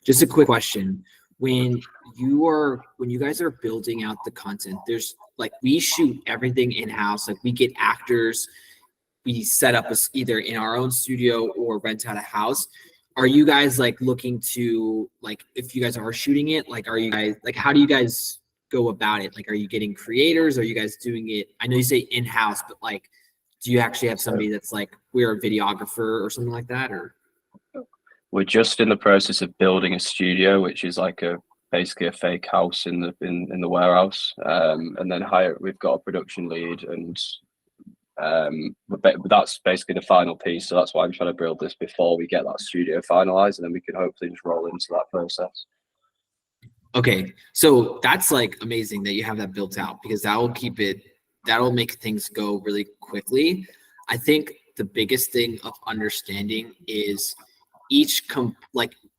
Just a quick question. When you guys are building out the content, there's like we shoot everything in-house, like we get actors, we set up either in our own studio or rent out a house. Are you guys like looking to like if you guys are shooting it, like are you guys like how do you guys go about it? Like are you getting creators? Are you guys doing it? I know you say in-house, but like do you actually have somebody that's like we're a videographer or something like that? Or We're just in the process of building a studio, which is like basically a fake house in the warehouse, and then we've got a production lead, and but that's basically the final piece. So that's why I'm trying to build this before we get that studio finalized, and then we can hopefully just roll into that process. okay, so that's like amazing that you have that built out because that'll make things go really quickly. I think the biggest thing of understanding is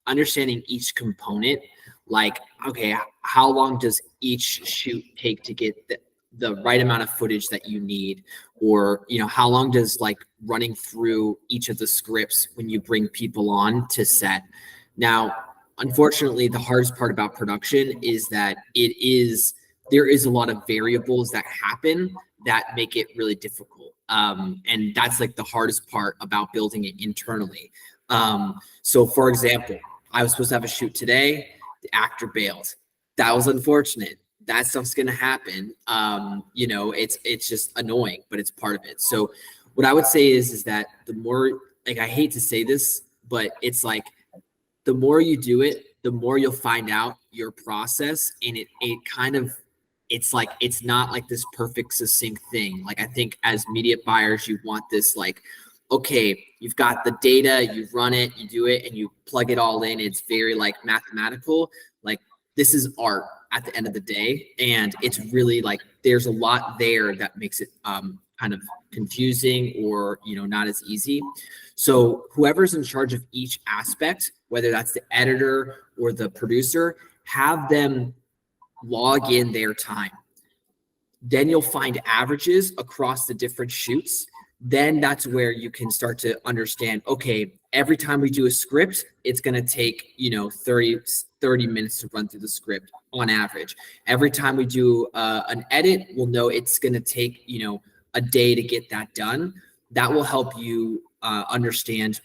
understanding each component, like okay, how long does each shoot take to get the right amount of footage that you need, or how long does like running through each of the scripts when you bring people on to set. Now unfortunately the hardest part about production is that there is a lot of variables that happen that make it really difficult, and that's like the hardest part about building it internally. So for example, I was supposed to have a shoot today, the actor bailed. That was unfortunate. That stuff's gonna happen. It's just annoying, but it's part of it. So what I would say is that the more, like, I hate to say this, but it's like the more you do it, the more you'll find out your process, and it kind of it's like it's not like this perfect succinct thing. Like I think as media buyers, you want this like, okay, you've got the data, you run it, you do it, and you plug it all in. It's very like mathematical. Like this is art at the end of the day, and it's really like there's a lot there that makes it kind of confusing or not as easy. So whoever's in charge of each aspect, whether that's the editor or the producer, have them log in their time. Then you'll find averages across the different shoots. Then that's where you can start to understand, okay, every time we do a script, it's going to take 30 minutes to run through the script on average. Every time we do an edit, we'll know it's going to take a day to get that done. That will help you understand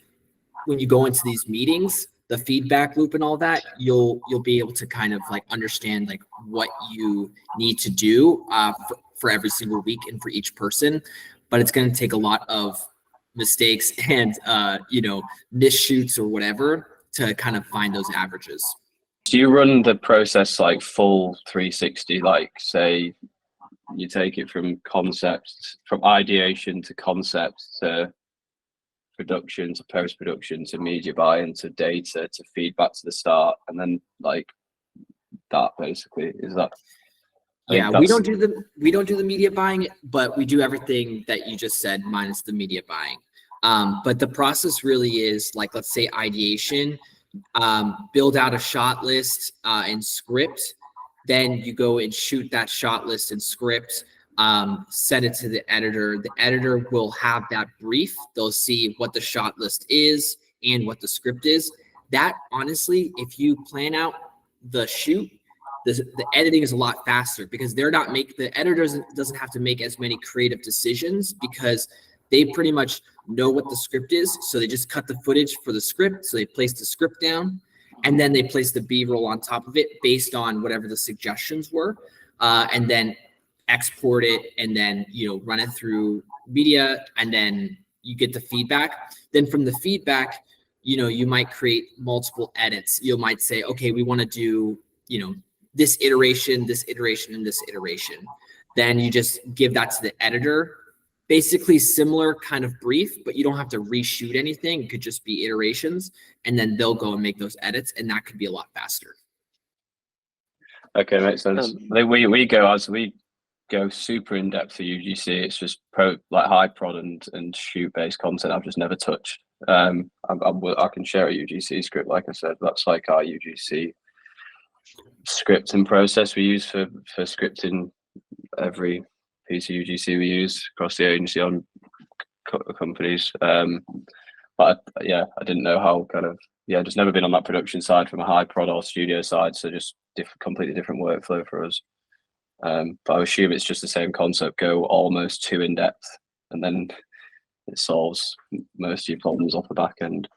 when you go into these meetings, the feedback loop and all that. You'll be able to kind of like understand like what you need to do for every single week and for each person. But it's going to take a lot of mistakes and missed shoots or whatever to kind of find those averages. Do you run the process like full 360? Like say you take it from ideation to concept to production to post-production to media buy-in to data to feedback to the start, and then like that basically is that? Yeah, we don't do the media buying, but we do everything that you just said minus the media buying. But the process really is like, let's say ideation, build out a shot list and script. Then you go and shoot that shot list and script, send it to the editor. The editor will have that brief. They'll see what the shot list is and what the script is. That honestly, if you plan out the shoot, the editing is a lot faster because the editor doesn't have to make as many creative decisions because they pretty much know what the script is. So they just cut the footage for the script. So they place the script down and then they place the B-roll on top of it based on whatever the suggestions were, and then export it and then run it through media, and then you get the feedback. Then from the feedback, you might create multiple edits. You might say, okay, we want to do this iteration, and this iteration. Then you just give that to the editor. Basically similar kind of brief, but you don't have to reshoot anything. It could just be iterations, and then they'll go and make those edits, and that could be a lot faster. Okay, makes sense. I think we go super in depth for UGC. It's just high prod and shoot based content I've just never touched. I can share a UGC script, like I said. That's like our UGC script and process we use for scripting every piece of UGC we use across the agency on companies. but yeah, I didn't know how kind of, yeah, just never been on that production side from a high prod or studio side, so just completely different workflow for us. But I assume it's just the same concept, go almost too in depth, and then it solves most of your problems off the back end.